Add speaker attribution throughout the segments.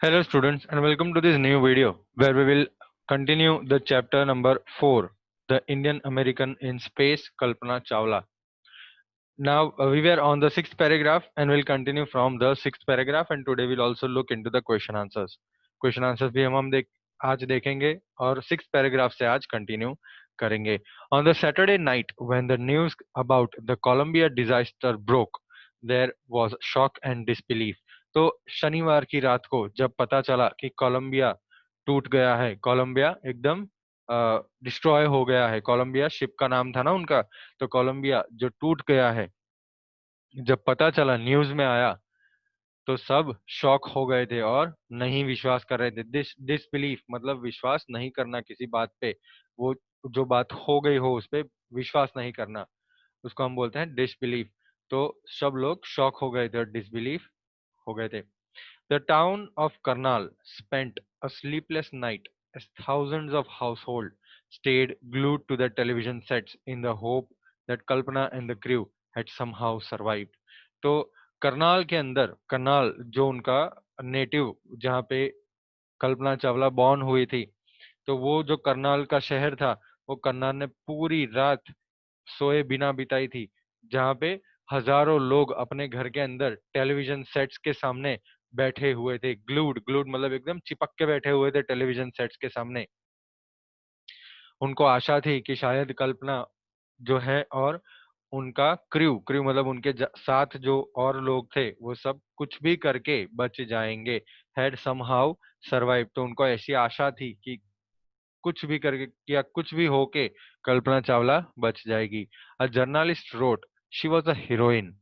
Speaker 1: Hello students and welcome to this new video where we will continue the chapter number 4, the Indian American in Space, Kalpana Chawla. Now we were on the sixth paragraph and we'll continue from the sixth paragraph, and today we'll also look into the question answers. Question answers भी हम आज देखेंगे और sixth paragraph से आज continue करेंगे. On the Saturday night when the news about the Columbia disaster broke, there was shock and disbelief. तो शनिवार की रात को जब पता चला कि कोलंबिया टूट गया है, कोलंबिया एकदम डिस्ट्रॉय हो गया है, कोलंबिया शिप का नाम था ना उनका, तो कोलंबिया जो टूट गया है, जब पता चला, न्यूज में आया, तो सब शॉक हो गए थे और नहीं विश्वास कर रहे थे. डिसबिलीफ मतलब विश्वास नहीं करना किसी बात पे, वो जो बात हो गई हो उस पे विश्वास नहीं करना, उसको हम बोलते हैं डिसबिलीफ. तो सब लोग शॉक हो गए थे और डिसबिलीफ हो गए थे. The town of Karnal spent a sleepless night as thousands of households stayed glued to their television sets in the hope that Kalpana and the crew had somehow survived. तो करनाल के अंदर, करनाल जो उनका नेटिव, जहाँ पे कल्पना चावला बॉर्न हुई थी, तो वो जो करनाल का शहर था, वो करनाल ने पूरी रात सोए बिना बिताई थी, जहाँ पे हजारों लोग अपने घर के अंदर टेलीविजन सेट्स के सामने बैठे हुए थे. ग्लूड, ग्लूड मतलब एकदम चिपक के बैठे हुए थे टेलीविजन सेट्स के सामने. उनको आशा थी कि शायद कल्पना जो है और उनका क्रू, क्रू मतलब उनके साथ जो और लोग थे, वो सब कुछ भी करके बच जाएंगे. हैड समहाउ सर्वाइव, तो उनको ऐसी आशा थी कि कुछ भी करके या कुछ भी होके कल्पना चावला बच जाएगी. A journalist wrote, she was a heroine,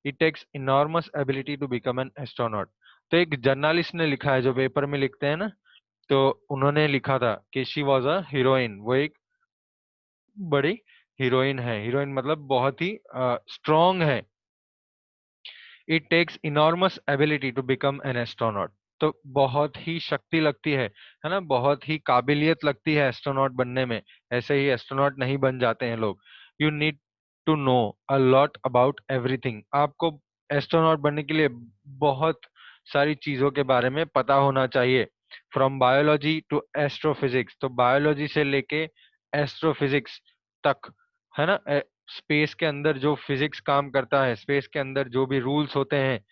Speaker 1: it takes enormous ability to become an astronaut. तो एक जर्नलिस्ट ने लिखा है, जो पेपर में लिखते हैं ना, तो उन्होंने लिखा था कि शी वॉज अ हीरोइन, वो एक बड़ी हीरोइन है. हीरोइन मतलब बहुत ही स्ट्रॉन्ग है. It takes enormous ability to become an astronaut, तो बहुत ही शक्ति लगती है ना, बहुत ही काबिलियत लगती है एस्ट्रोनॉट बनने में. ऐसे ही एस्ट्रोनॉट नहीं बन जाते हैं लोग. You need to know a lot about everything, आपको एस्ट्रोनॉट बनने के लिए बहुत सारी चीजों के बारे में पता होना चाहिए. फ्रॉम बायोलॉजी टू एस्ट्रोफिजिक्स, तो बायोलॉजी से लेके एस्ट्रोफिजिक्स तक, है ना. स्पेस के अंदर जो फिजिक्स काम करता है, स्पेस के अंदर जो भी रूल्स होते हैं,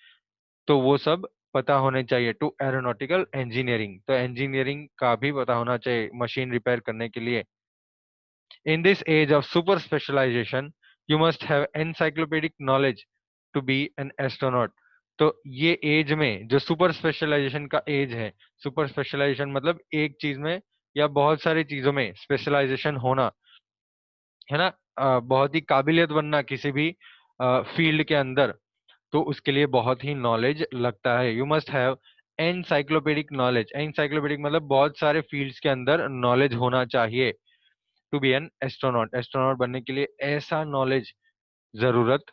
Speaker 1: तो वो सब पता होने चाहिए. टू एरोनॉटिकल इंजीनियरिंग, तो इंजीनियरिंग का भी पता होना चाहिए मशीन रिपेयर करने के लिए. In this age of super specialization you must have encyclopedic knowledge to be an astronaut. तो ये एज में जो सुपर स्पेशलाइजेशन का एज है, सुपर स्पेशलाइजेशन मतलब एक चीज में या बहुत सारी चीजों में स्पेशलाइजेशन होना, है ना. बहुत ही काबिलियत बनना किसी भी फील्ड के अंदर, तो उसके लिए बहुत ही नॉलेज लगता है. You must have encyclopedic knowledge, encyclopedic मतलब बहुत सारे फील्ड्स के अंदर नॉलेज होना चाहिए. To be an astronaut, astronaut बनने के लिए ऐसा नॉलेज जरूरत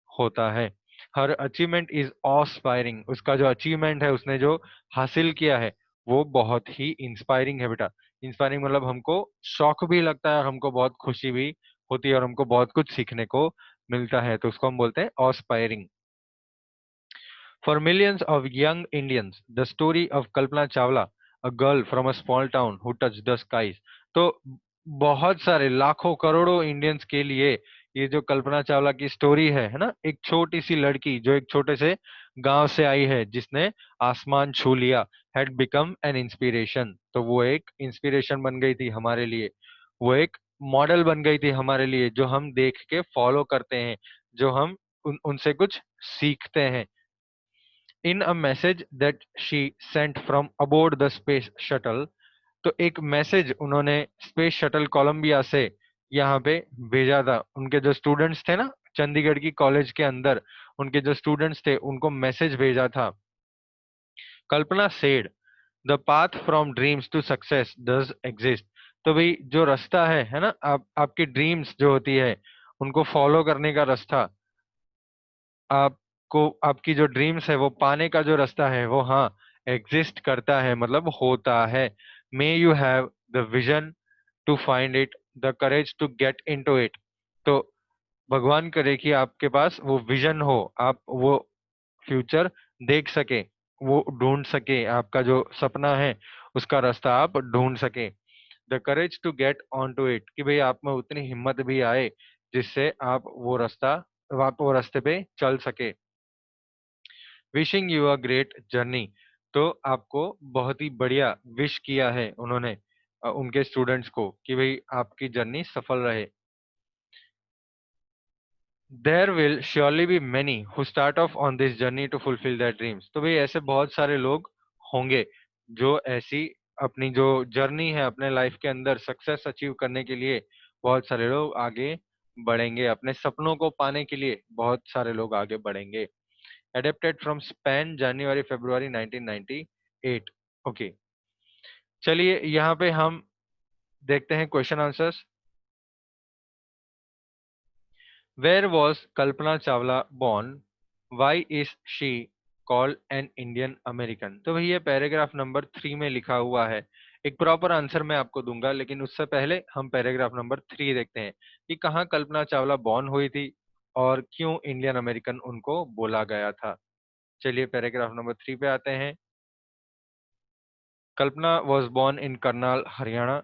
Speaker 1: होता है. हर अचीवमेंट इज ऑस्पायरिंग, उसका जो अचीवमेंट है, उसने जो हासिल किया है, वो बहुत ही इंस्पायरिंग है बेटा. इंस्पायरिंग मतलब हमको शौक भी लगता है और हमको बहुत खुशी भी होती है और हमको बहुत कुछ सीखने को मिलता है, तो उसको हम बोलते हैं ऑस्पायरिंग. For millions of young Indians, the story of Kalpana Chawla, a girl from a small town who touched the skies. तो बहुत सारे लाखों करोड़ों इंडियंस के लिए ये जो कल्पना चावला की स्टोरी है ना, एक छोटी सी लड़की जो एक छोटे से गांव से आई है, जिसने आसमान छू लिया, हैड बिकम एन इंस्पिरेशन. तो वो एक इंस्पिरेशन बन गई थी हमारे लिए, वो एक मॉडल बन गई थी हमारे लिए, जो हम देख के फॉलो करते हैं, जो हम उनसे कुछ सीखते हैं. In a message that she sent from aboard the space shuttle, तो एक मैसेज उन्होंने स्पेस शटल कोलंबिया से यहाँ पे भेजा था. उनके जो स्टूडेंट्स थे ना, चंडीगढ़ की कॉलेज के अंदर उनके जो स्टूडेंट्स थे, उनको मैसेज भेजा था. Kalpana said the path from dreams to success does exist. तो भाई जो रास्ता है ना, आपकी ड्रीम्स जो होती है, उनको फॉलो करने का रास्ता, आपको आपकी जो ड्रीम्स है वो पाने का जो रास्ता है, वो हाँ एग्जिस्ट करता है, मतलब होता है. May you have the vision to find it, the courage to get into it. तो भगवान करे कि आपके पास वो विजन हो, आप वो फ्यूचर देख सके, वो ढूंढ सके, आपका जो सपना है उसका रास्ता आप ढूंढ सके। The courage to get on to it, कि भाई आप में उतनी हिम्मत भी आए जिससे आप वो रास्ते पे चल सके। Wishing you a great journey, तो आपको बहुत ही बढ़िया विश किया है उन्होंने उनके स्टूडेंट्स को कि भाई आपकी जर्नी सफल रहे। There will surely be many who start off on this journey to fulfil their dreams, तो भाई ऐसे बहुत सारे लोग होंगे जो ऐसी अपनी जो जर्नी है अपने लाइफ के अंदर सक्सेस अचीव करने के लिए बहुत सारे लोग आगे बढ़ेंगे, अपने सपनों को पाने के लिए बहुत सारे लोग आगे बढ़ेंगे। Adapted from Span January February 1998। Okay, चलिए यहाँ पे हम देखते हैं question answers. Where was Kalpana Chawla born? Why is she called an Indian American? तो भैया पैराग्राफ नंबर 3 में लिखा हुआ है। एक प्रॉपर आंसर मैं आपको दूंगा, लेकिन उससे पहले हम पैराग्राफ नंबर 3 देखते हैं कि कहाँ कल्पना चावला बॉर्न हुई थी और क्यों इंडियन अमेरिकन उनको बोला गया था। चलिए पैराग्राफ नंबर 3 पे आते हैं। Kalpana was born in Karnal, Haryana,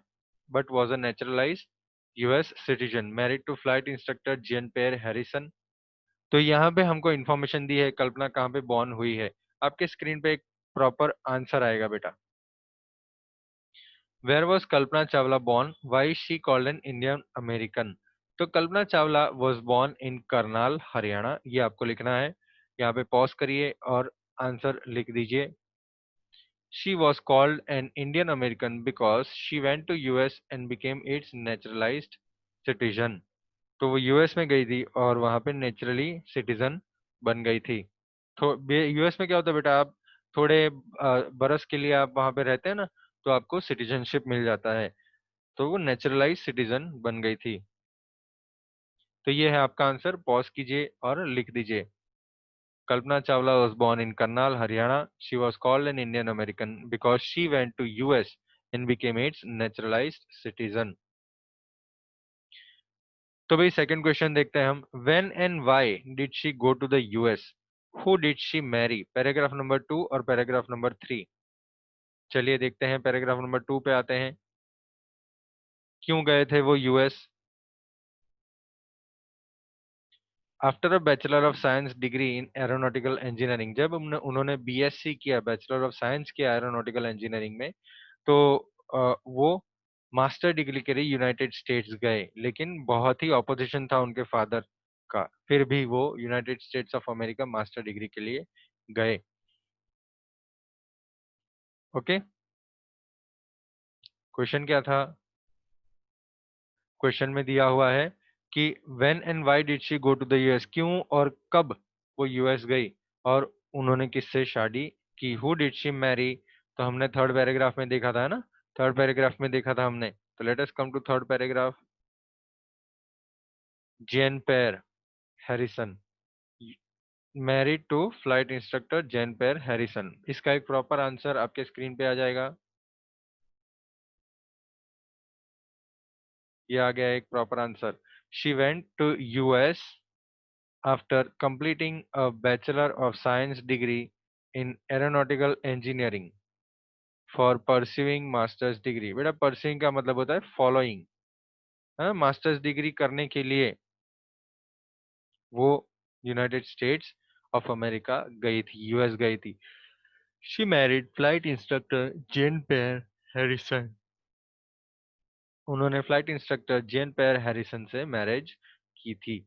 Speaker 1: but was a naturalized US citizen, married to flight instructor Jean Pierre Harrison। तो यहाँ पे हमको इन्फॉर्मेशन दी है कल्पना कहाँ पे बॉर्न हुई है। आपके स्क्रीन पे एक प्रॉपर आंसर आएगा बेटा। Where was Kalpana Chawla born? Why she called an Indian American? तो Kalpana Chawla was born in Karnal Haryana, ये आपको लिखना है। यहाँ पे पॉज करिए और आंसर लिख दीजिए। She was called an Indian American because she went to US and became its naturalized citizen। तो वो यूएस में गई थी और वहां पे नेचुरली सिटीजन बन गई थी। तो यूएस में क्या होता है बेटा, आप थोड़े बरस के लिए आप वहां पे रहते हैं ना, तो आपको सिटीजनशिप मिल जाता है। तो वो नेचुरलाइज सिटीजन बन गई थी। तो ये है आपका आंसर, पॉज कीजिए और लिख दीजिए। Kalpana Chawla was born in Karnal, Haryana. She was called an Indian American because she went to US and became its naturalized citizen। तो भाई सेकंड क्वेश्चन देखते हैं हम। When and why did she go to the US? Who did she marry? Paragraph number 2 और paragraph number 3। चलिए देखते हैं, paragraph number 2 पे आते हैं। क्यों गए थे वो US? After a bachelor of science degree in aeronautical engineering, जब उन्होंने बीएससी किया, बैचलर ऑफ साइंस किया एरोनॉटिकल इंजीनियरिंग में, तो वो मास्टर डिग्री के लिए यूनाइटेड स्टेट्स गए, लेकिन बहुत ही ऑपोजिशन था उनके फादर का, फिर भी वो United states of America master degree के लिए गए। ओके, क्वेश्चन क्या था? क्वेश्चन में दिया हुआ है कि when and why did she go to the US, क्यों और कब वो यूएस गई और उन्होंने किससे शादी की। हु डिड शी मैरी, तो हमने थर्ड पैराग्राफ में देखा था ना, थर्ड पैराग्राफ में देखा था हमने। तो let us come to third paragraph. Jean Pierre Harrison, married to flight instructor Jean Pierre Harrison. इसका एक प्रॉपर आंसर आपके स्क्रीन पे आ जाएगा। ये आ गया एक proper answer. She went to US after completing a Bachelor of Science degree in Aeronautical Engineering for pursuing master's degree। बेटा pursuing का मतलब होता है फॉलोइंग, है मास्टर्स डिग्री करने के लिए वो यूनाइटेड स्टेट्स ऑफ अमेरिका गई थी, यूएस गई थी। She married flight instructor Jean Pierre Harrison, उन्होंने flight instructor Jean Pierre Harrison से मैरिज की थी।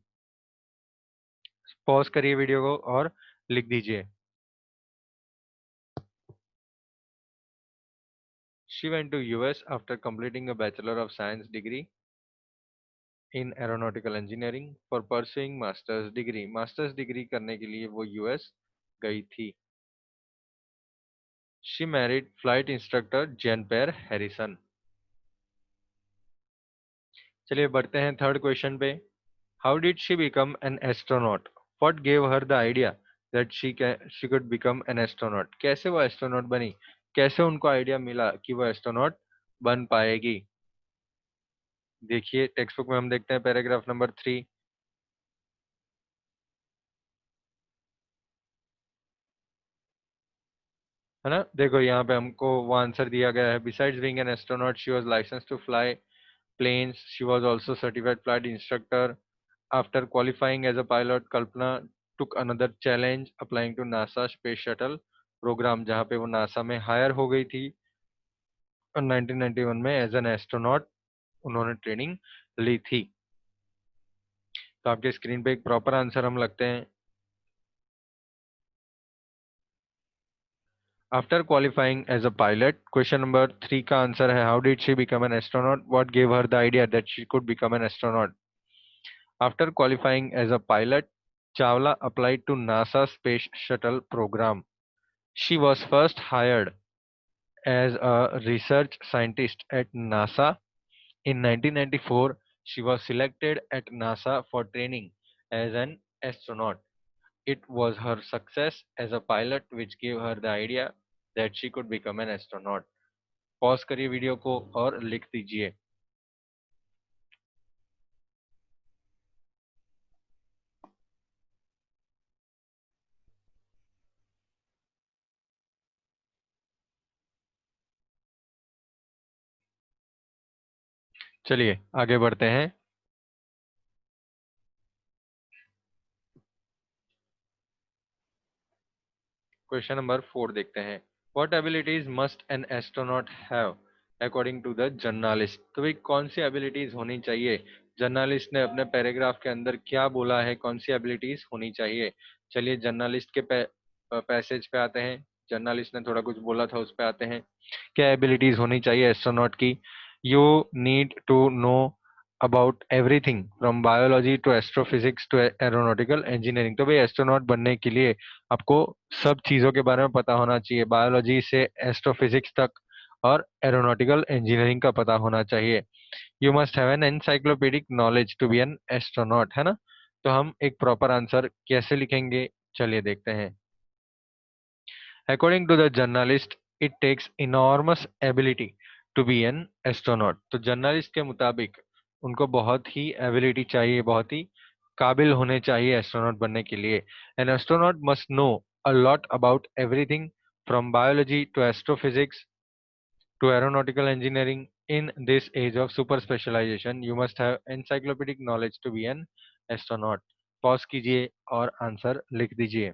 Speaker 1: पॉज करिए वीडियो को और लिख दीजिए। She went to US after completing a Bachelor of Science degree in Aeronautical Engineering for pursuing Master's degree। Master's degree करने के लिए वो यूएस गई थी। She married flight instructor Jean Pierre Harrison। चलिए बढ़ते हैं थर्ड क्वेश्चन पे। How did she become an astronaut? What gave her the idea that she could become an astronaut? कैसे वो एस्ट्रोनॉट बनी, कैसे उनको आइडिया मिला कि वो एस्ट्रोनॉट बन पाएगी। देखिए टेक्स्ट बुक में हम देखते हैं पैराग्राफ नंबर 3। है ना। देखो यहाँ पे हमको वो आंसर दिया गया है, besides being an astronaut she was license to fly planes. She was also certified flight instructor. After qualifying as a pilot, Kalpana took another challenge applying to NASA Space Shuttle program, जहाँ पे वो NASA में higher हो गई थी और 1991 में as an astronaut उन्होंने ट्रेनिंग ली थी। तो आपके स्क्रीन पे एक प्रॉपर आंसर हम लगते हैं। After qualifying as a pilot, question number 3 का आंसर है how did she become an astronaut, what give her the idea that she could become an astronaut. After qualifying as a pilot, Chawla applied to NASA Space Shuttle program. She was first hired as a research scientist at NASA. In 1994, she was selected at NASA for training as an astronaut. It was her success as a pilot which gave her the idea that she could become an astronaut. Pause करिए video को और लिख दीजिए। चलिए आगे बढ़ते हैं। Question number 4 देखते हैं। What abilities must an astronaut have according to the journalist. तो भाई कौन सी एबिलिटीज होनी चाहिए, जर्नलिस्ट ने अपने पैराग्राफ के अंदर क्या बोला है, कौन सी एबिलिटीज होनी चाहिए। चलिए जर्नलिस्ट के पैसेज पे आते हैं। जर्नलिस्ट ने थोड़ा कुछ बोला था उस पे आते हैं। क्या एबिलिटीज होनी चाहिए एस्ट्रोनॉट की। You need to know about everything from biology to astrophysics to aeronautical engineering. तो भाई एस्ट्रोनॉट बनने के लिए आपको सब चीजों के बारे में पता होना चाहिए, बायोलॉजी से एस्ट्रोफिजिक्स तक और एरोनॉटिकल इंजीनियरिंग का पता होना चाहिए। You must have an encyclopedic knowledge to be an astronaut, है ना। तो हम एक प्रॉपर आंसर कैसे लिखेंगे, चलिए देखते हैं। According to the journalist it takes enormous ability to be an astronaut. तो जर्नलिस्ट के मुताबिक उनको बहुत ही एबिलिटी चाहिए, बहुत ही काबिल होने चाहिए एस्ट्रोनॉट बनने के लिए। An astronaut must know a lot about everything from biology to astrophysics to aeronautical engineering. In this age of super specialization, you must have encyclopedic knowledge to be an astronaut. Pause कीजिए और answer लिख दीजिए।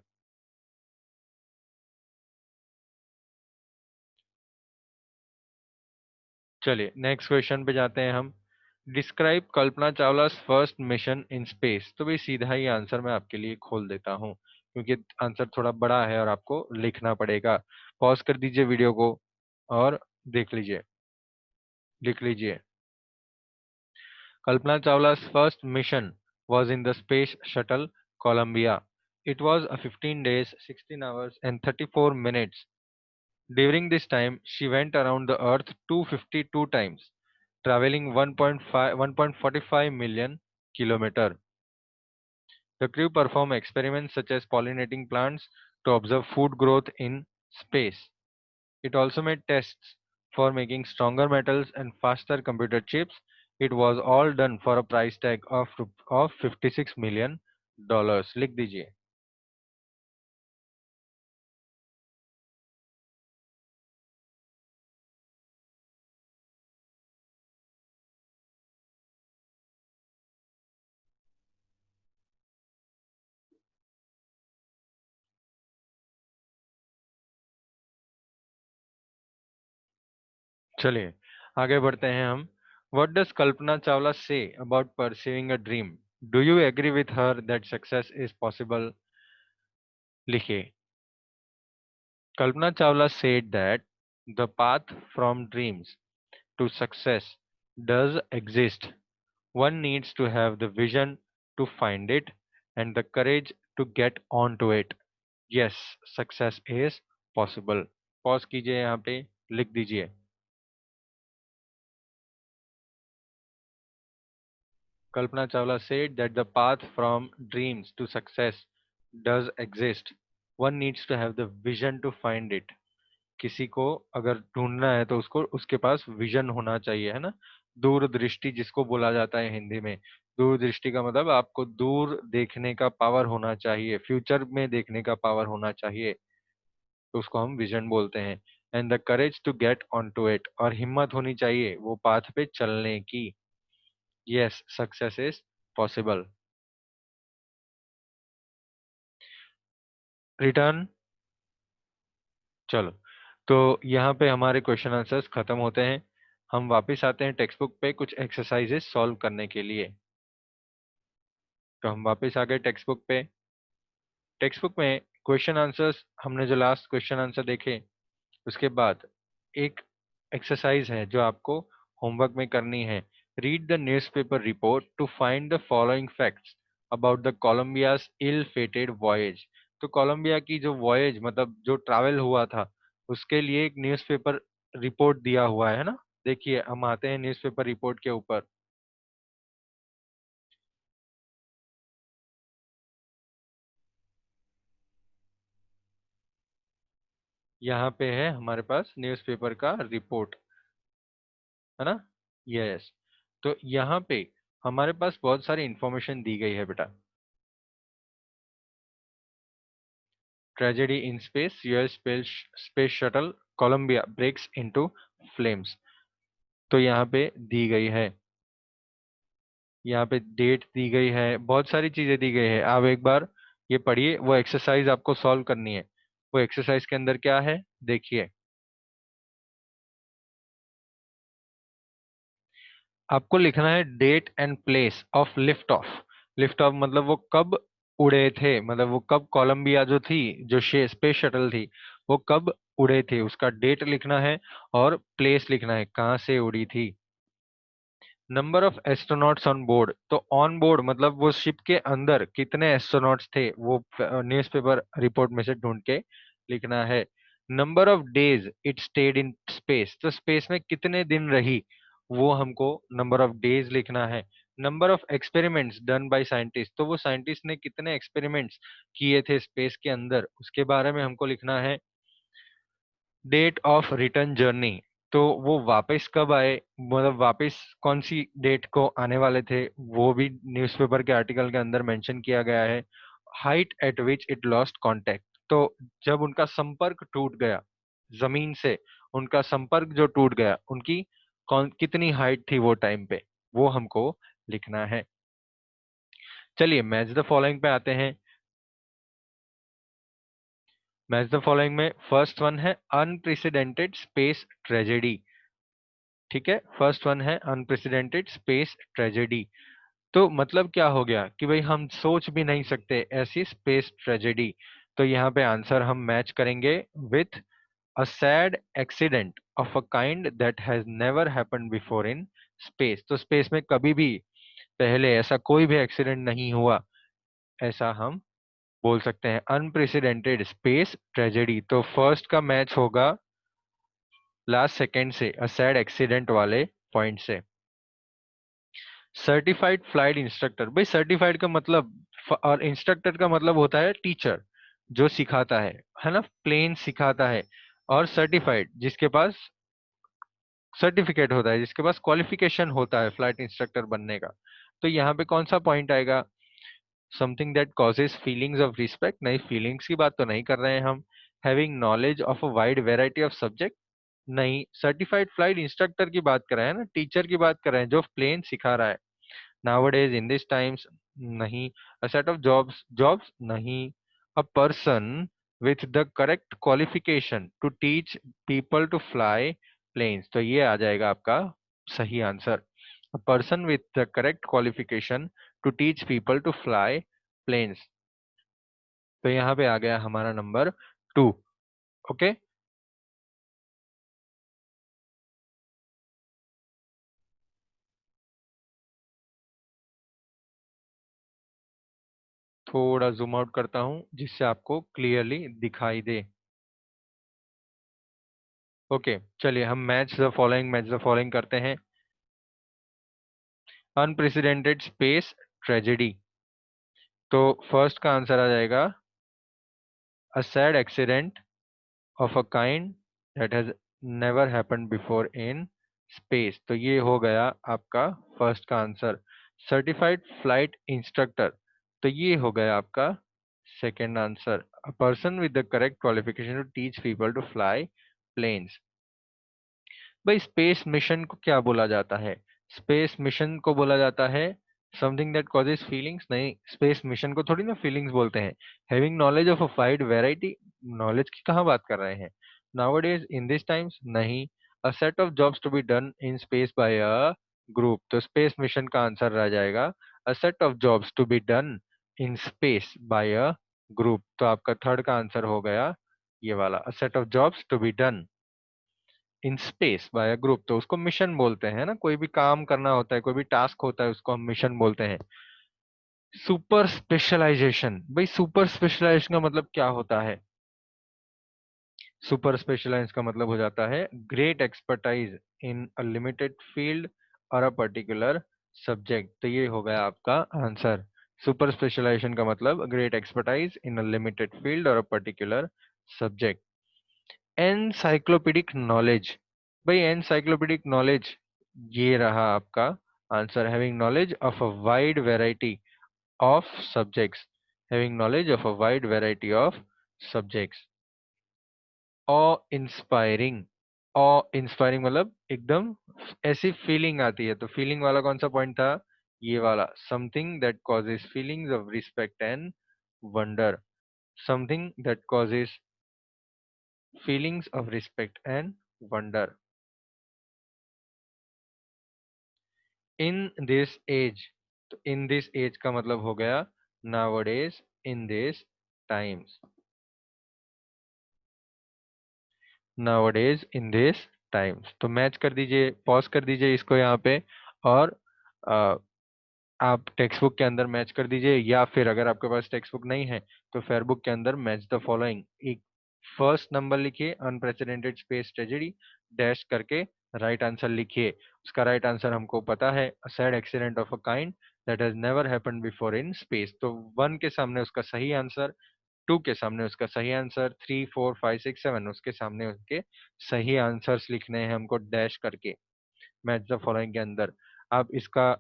Speaker 1: चलिए next question पे जाते हैं हम। Describe Kalpana Chawla first mission in space. तो भाई सीधा ही आंसर मैं आपके लिए खोल देता हूँ क्योंकि आंसर थोड़ा बड़ा है और आपको लिखना पड़ेगा। पॉज कर दीजिए वीडियो को और देख लीजिए, लिख लीजिए। Kalpana Chawla's first mission was in the space shuttle Columbia. It was a 15 days, 16 hours and 34 minutes. During this time, she went around the earth 252 times, traveling 1.45 million kilometer. The crew performed experiments such as pollinating plants to observe food growth in space. It also made tests for making stronger metals and faster computer chips. It was all done for a price tag of $56 million. लिख दीजिए। चलिए आगे बढ़ते हैं हम। What does Kalpana Chawla say about pursuing a dream? Do you agree with her that success is possible? लिखिए। Kalpana Chawla said that the path from dreams to success does exist. One needs to have the vision to find it and the courage to get onto it. Yes, success is possible. Pause कीजिए यहाँ पे, लिख दीजिए। Kalpana Chawla said that the path from dreams to success does exist. One needs to have the vision to find it. किसी को अगर ढूंढना है तो उसको उसके पास विजन होना चाहिए, है ना। दूरदृष्टि जिसको बोला जाता है हिंदी में। दूरदृष्टि का मतलब आपको दूर देखने का पावर होना चाहिए, फ्यूचर में देखने का पावर होना चाहिए। तो उसको हम विजन बोलते हैं। And the courage to get on to it, और हिम्मत होनी चाहिए वो पाथ पे चलने की। Yes, success is possible. Return. चलो, तो यहाँ पे हमारे क्वेश्चन आंसर्स खत्म होते हैं। हम वापस आते हैं टेक्स्ट बुक पे कुछ एक्सरसाइजेस सॉल्व करने के लिए। तो हम वापस आ गए टेक्स्ट बुक पे। टेक्स्ट बुक में क्वेश्चन आंसर्स, हमने जो लास्ट क्वेश्चन आंसर देखे उसके बाद एक एक्सरसाइज है जो आपको होमवर्क में करनी है। Read the newspaper report to find the following facts about the Columbia's ill fated voyage. तो कोलंबिया की जो वॉयज, मतलब जो ट्रैवल हुआ था, उसके लिए एक न्यूज़पेपर रिपोर्ट दिया हुआ है ना। देखिए, हम आते हैं न्यूज़पेपर रिपोर्ट के ऊपर। यहाँ पे है हमारे पास न्यूज़पेपर का रिपोर्ट, है ना। यस। तो यहाँ पे हमारे पास बहुत सारी इंफॉर्मेशन दी गई है बेटा। Tragedy in space, US space shuttle Columbia breaks into flames. तो यहाँ पे दी गई है, यहाँ पे डेट दी गई है, बहुत सारी चीजें दी गई है। आप एक बार ये पढ़िए, वो एक्सरसाइज आपको सॉल्व करनी है। वो एक्सरसाइज के अंदर क्या है देखिए। आपको लिखना है date and place of lift off. Lift off मतलब वो कब उड़े थे, मतलब वो कब कोलंबिया जो थी, जो स्पेस शटल थी, वो कब उड़े थे, उसका डेट लिखना है। और प्लेस लिखना है, कहाँ से उड़ी थी। Number of astronauts on board, तो ऑन बोर्ड मतलब वो शिप के अंदर कितने एस्ट्रोनॉट्स थे, वो न्यूज़पेपर रिपोर्ट में से ढूंढ के लिखना है। Number of days it stayed in space, तो स्पेस में कितने दिन रही, वो हमको नंबर ऑफ डेज लिखना है। Number of experiments done by scientist, तो वो साइंटिस्ट ने कितने एक्सपेरिमेंट्स किए थे स्पेस के अंदर, उसके बारे में हमको लिखना है। डेट ऑफ रिटर्न जर्नी, तो वो वापस कब आए, मतलब वापस कौन सी डेट को आने वाले थे, वो भी न्यूज़पेपर के आर्टिकल के अंदर मेंशन किया गया है। Height eight which it lost contact, तो जब उनका संपर्क टूट गया जमीन से, उनका संपर्क जो टूट गया, उनकी कौन कितनी हाइट थी वो टाइम पे, वो हमको लिखना है। चलिए मैच द फॉलोइंग पे आते हैं। मैच द फॉलोइंग में फर्स्ट वन है अनप्रेसिडेंटेड स्पेस ट्रेजेडी। ठीक है, फर्स्ट वन है अनप्रेसिडेंटेड स्पेस ट्रेजेडी। तो मतलब क्या हो गया कि भाई हम सोच भी नहीं सकते ऐसी स्पेस ट्रेजेडी। तो यहाँ पे आंसर हम मैच करेंगे with a sad accident of a kind that has never happened before in space. तो स्पेस में कभी भी पहले ऐसा कोई भी एक्सीडेंट नहीं हुआ, ऐसा हम बोल सकते हैं। अनप्रेसिडेंटेड स्पेस ट्रेजेडी, तो फर्स्ट का मैच होगा लास्ट सेकेंड से, अ सैड एक्सीडेंट वाले पॉइंट से। सर्टिफाइड फ्लाइट इंस्ट्रक्टर, भाई सर्टिफाइड का मतलब और इंस्ट्रक्टर का मतलब होता है टीचर जो सिखाता है ना, प्लेन सिखाता है। और सर्टिफाइड जिसके पास सर्टिफिकेट होता है, जिसके पास क्वालिफिकेशन होता है फ्लाइट इंस्ट्रक्टर बनने का। तो यहाँ पे कौन सा पॉइंट आएगा, something that causes feelings of respect, नहीं फीलिंग्स की बात तो नहीं कर रहे हैं हम। Having knowledge of a wide variety of subject, नहीं। सर्टिफाइड फ्लाइट इंस्ट्रक्टर की बात कर रहे हैं ना, टीचर की बात कर रहे हैं जो प्लेन सिखा रहा है। nowadays in these times, नहीं। a set of jobs नहीं। a person with the correct qualification to teach people to fly planes, तो ये आ जाएगा आपका सही answer. a person with the correct qualification to teach people to fly planes, तो यहाँ पे आ गया हमारा नंबर 2। ओके। थोड़ा जूम आउट करता हूँ जिससे आपको क्लियरली दिखाई दे। ओके, चलिए हम मैच द फॉलोइंग करते हैं। अनप्रेसिडेंटेड स्पेस ट्रेजेडी, तो फर्स्ट का आंसर आ जाएगा a sad accident of a kind that has never happened before in space, तो ये हो गया आपका फर्स्ट का आंसर। सर्टिफाइड फ्लाइट इंस्ट्रक्टर, तो ये हो गया आपका second answer. a person with the correct qualification to teach people to fly planes. भाई स्पेस मिशन को क्या बोला जाता है? स्पेस मिशन को बोला जाता है समथिंग दैट कॉजेज फीलिंग्स। नहीं, स्पेस मिशन को थोड़ी ना फीलिंग्स बोलते हैं। Having knowledge of a wide variety, knowledge की कहाँ बात कर रहे हैं? नाउअडेज इन दिस टाइम्स, नहीं। A set of jobs to be done in space by a group, तो स्पेस मिशन का आंसर रह जाएगा a set of jobs to be done in space by a group. तो आपका third का answer हो गया ये वाला, a set of jobs to be done in space by a group. तो उसको मिशन बोलते हैं ना, कोई भी काम करना होता है, कोई भी टास्क होता है, उसको हम मिशन बोलते हैं। सुपर स्पेशलाइजेशन, भाई सुपर स्पेशलाइजेशन का मतलब क्या होता है? सुपर स्पेशलाइज का मतलब हो जाता है great expertise in a limited field और अ पर्टिकुलर सब्जेक्ट। तो ये हो गया आपका आंसर। सुपर स्पेशलाइजेशन का मतलब great expertise in a limited field और अ पर्टिकुलर सब्जेक्ट। एनसाइक्लोपीडिक नॉलेज, भाई एनसाइक्लोपीडिक नॉलेज ये रहा आपका answer. Having knowledge of a wide variety of subjects, having knowledge of a wide variety of subjects. Of inspiring, of inspiring मतलब एकदम ऐसी feeling आती है, तो फीलिंग वाला कौन सा पॉइंट था? ये वाला, something that causes feelings of respect and wonder, something that causes feelings of respect and wonder. In this age, तो इन दिस एज का मतलब हो गया nowadays, in this times, nowadays in this times. तो match कर दीजिए, pause कर दीजिए इसको यहाँ पे, और अ, आप टेक्स्ट बुक के अंदर मैच कर दीजिए, या फिर अगर आपके पास टेक्स्ट बुक नहीं है तो फेयर बुक के अंदर मैच द फॉलोइंग, एक फर्स्ट नंबर लिखिए अनप्रेसिडेंटेड स्पेस ट्रेजेडी डैश करके राइट आंसर लिखिए। उसका राइट आंसर हमको पता है, a sad accident of a kind that has never happened before in space. तो वन के सामने उसका सही आंसर, टू के सामने उसका सही answer, three four five six seven उसके सामने उसके सही आंसर्स लिखने हैं हमको डैश करके मैच द फॉलोइंग के अंदर। आप इसका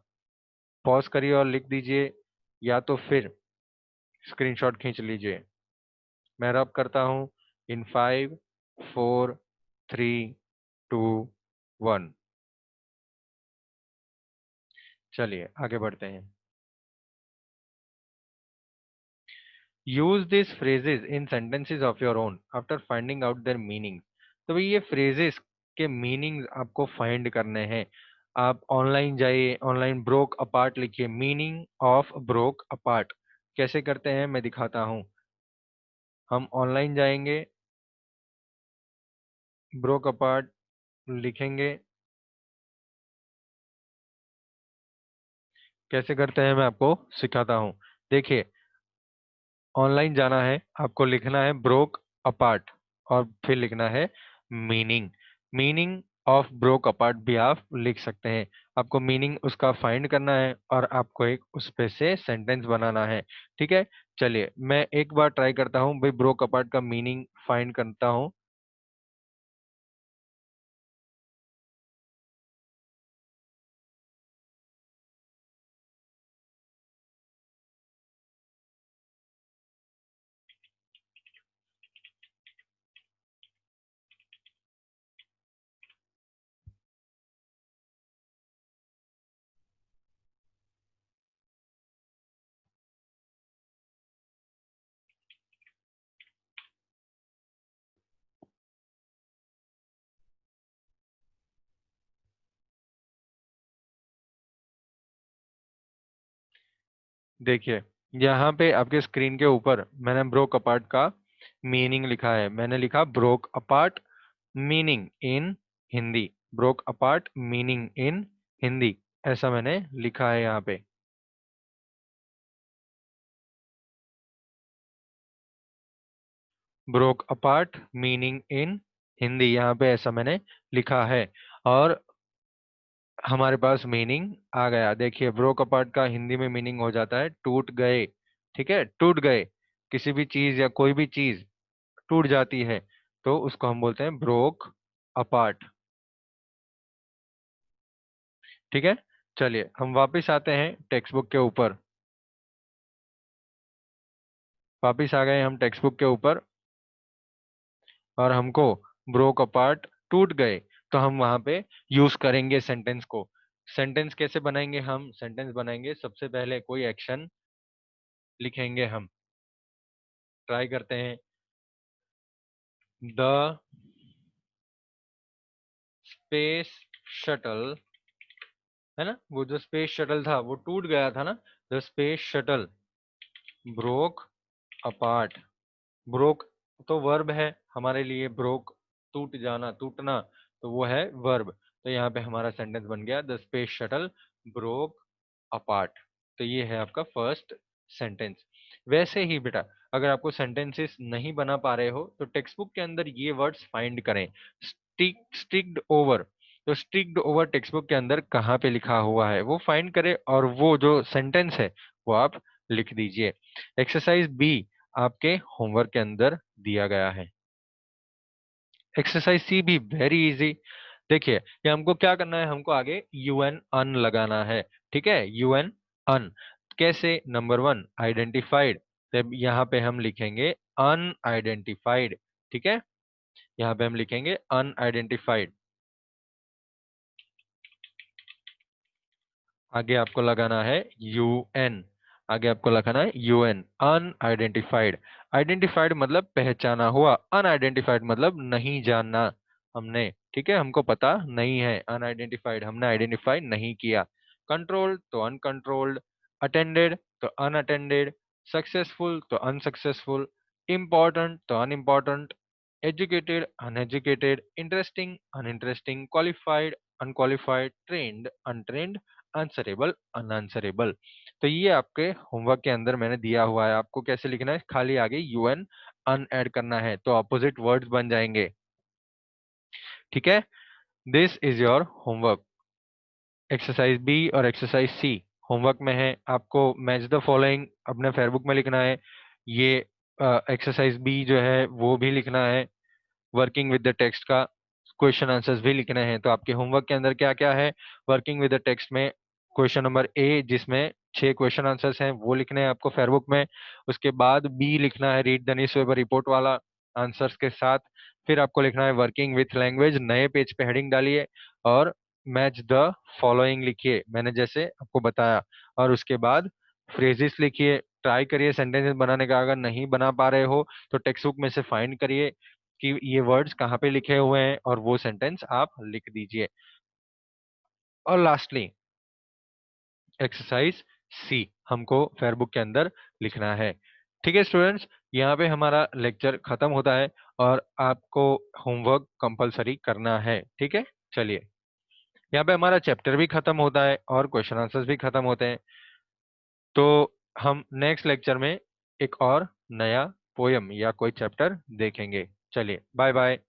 Speaker 1: पॉज करिए और लिख दीजिए, या तो फिर स्क्रीनशॉट खींच लीजिए। मैं रब करता हूं इन 5 4 3 2 1। चलिए आगे बढ़ते हैं। Use this phrases in sentences of your own after finding out there meaning. तो भाई ये फ्रेजेस के मीनिंग आपको फाइंड करने हैं। आप ऑनलाइन जाइए, ऑनलाइन ब्रोक अपार्ट लिखिए, मीनिंग ऑफ ब्रोक अपार्ट कैसे करते हैं मैं दिखाता हूं। हम ऑनलाइन जाएंगे, ब्रोक अपार्ट लिखेंगे, कैसे करते हैं मैं आपको सिखाता हूँ। देखिए, ऑनलाइन जाना है, आपको लिखना है ब्रोक अपार्ट और फिर लिखना है meaning. Meaning of broke apart भी आप लिख सकते हैं। आपको मीनिंग उसका फाइंड करना है और आपको एक उस पे से सेंटेंस बनाना है। ठीक है, चलिए मैं एक बार ट्राई करता हूँ भाई, ब्रोक अपार्ट का मीनिंग फाइंड करता हूँ। देखिए, यहाँ पे आपके स्क्रीन के ऊपर मैंने ब्रोक अपार्ट का मीनिंग लिखा है। मैंने लिखा broke apart meaning in Hindi, broke apart meaning in Hindi, ऐसा मैंने लिखा है यहाँ पे। Broke apart meaning in Hindi, यहाँ पे ऐसा मैंने लिखा है। और हमारे पास मीनिंग आ गया। देखिए, ब्रोक अपार्ट का हिंदी में मीनिंग हो जाता है टूट गए। ठीक है, टूट गए, किसी भी चीज या कोई भी चीज टूट जाती है तो उसको हम बोलते हैं ब्रोक अपार्ट। ठीक है, चलिए हम वापस आते हैं टेक्स्ट बुक के ऊपर। वापिस आ गए हम टेक्स्ट बुक के ऊपर और हमको ब्रोक अपार्ट टूट गए, तो हम वहां पे यूज करेंगे सेंटेंस को। सेंटेंस कैसे बनाएंगे? हम सेंटेंस बनाएंगे सबसे पहले कोई एक्शन लिखेंगे हम। ट्राई करते हैं। द स्पेस शटल, है ना, वो जो स्पेस शटल था वो टूट गया था ना। The space shuttle broke apart. Broke तो वर्ब है हमारे लिए, ब्रोक टूट जाना, टूटना, तो वो है वर्ब। तो यहाँ पे हमारा सेंटेंस बन गया the space shuttle broke apart. तो ये है आपका फर्स्ट सेंटेंस। वैसे ही बेटा, अगर आपको सेंटेंसेस नहीं बना पा रहे हो तो टेक्स्ट बुक के अंदर ये वर्ड्स फाइंड करें। स्टिक्ड ओवर, तो स्टिक्ड ओवर टेक्स्ट बुक के अंदर कहाँ पे लिखा हुआ है वो फाइंड करें, और वो जो सेंटेंस है वो आप लिख दीजिए। एक्सरसाइज बी आपके होमवर्क के अंदर दिया गया है। एक्सरसाइज सी भी वेरी इजी। देखिए, ये हमको क्या करना है, हमको आगे यूएन अन लगाना है। ठीक है, यूएन अन कैसे? नंबर वन, आइडेंटिफाइड, तब यहाँ पे हम लिखेंगे अनआइडेंटिफाइड। ठीक है, यहाँ पे हम लिखेंगे अनआइडेंटिफाइड। आगे आपको लगाना है यूएन। आगे आपको लगाना है यूएन, अनआइडेंटिफाइड। आइडेंटिफाइड मतलब पहचाना हुआ, अनआइडेंटिफाइड मतलब नहीं जानना हमने। ठीक है, हमको पता नहीं है, अनआइडेंटिफाइड हमने आइडेंटिफाई नहीं किया। कंट्रोल्ड तो अनकंट्रोल्ड, अटेंडेड तो अनअटेंडेड, सक्सेसफुल तो अनसक्सेसफुल, इम्पोर्टेंट तो unimportant, educated uneducated, interesting uninteresting, qualified unqualified, trained untrained, answerable unanswerable. तो ये आपके होमवर्क के अंदर मैंने दिया हुआ है, आपको कैसे लिखना है, खाली आगे यूएन अन ऐड करना है तो ऑपोजिट वर्ड्स बन जाएंगे। ठीक है, this is your homework. Exercise B और एक्सरसाइज सी होमवर्क में है, आपको मैच द फॉलोइंग अपने फेयरबुक में लिखना है। ये एक्सरसाइज बी जो है वो भी लिखना है, वर्किंग विद द टेक्स्ट का क्वेश्चन आंसर्स भी लिखने हैं। तो आपके होमवर्क के अंदर क्या क्या है? वर्किंग विद द टेक्स्ट में क्वेश्चन नंबर ए जिसमें 6 क्वेश्चन आंसर्स हैं वो लिखने हैं आपको फेयरबुक में। उसके बाद बी लिखना है रीड द न्यूज़पेपर रिपोर्ट वाला आंसर्स के साथ। फिर आपको लिखना है वर्किंग विथ लैंग्वेज, नए पेज पे हेडिंग डालिए और मैच द फॉलोइंग लिखिए मैंने जैसे आपको बताया। और उसके बाद फ्रेजेस लिखिए, ट्राई करिए सेंटेंसेस बनाने का। अगर नहीं बना पा रहे हो तो टेक्स्ट बुक में से फाइंड करिए कि ये वर्ड्स कहाँ पे लिखे हुए हैं और वो सेंटेंस आप लिख दीजिए। और लास्टली एक्सरसाइज सी हमको फेयरबुक के अंदर लिखना है। ठीक है स्टूडेंट्स, यहाँ पे हमारा लेक्चर खत्म होता है और आपको होमवर्क कंपलसरी करना है। ठीक है, चलिए, यहाँ पे हमारा चैप्टर भी खत्म होता है और क्वेश्चन आंसर्स भी खत्म होते हैं। तो हम नेक्स्ट लेक्चर में एक और नया पोयम या कोई चैप्टर देखेंगे। चलिए, बाय बाय।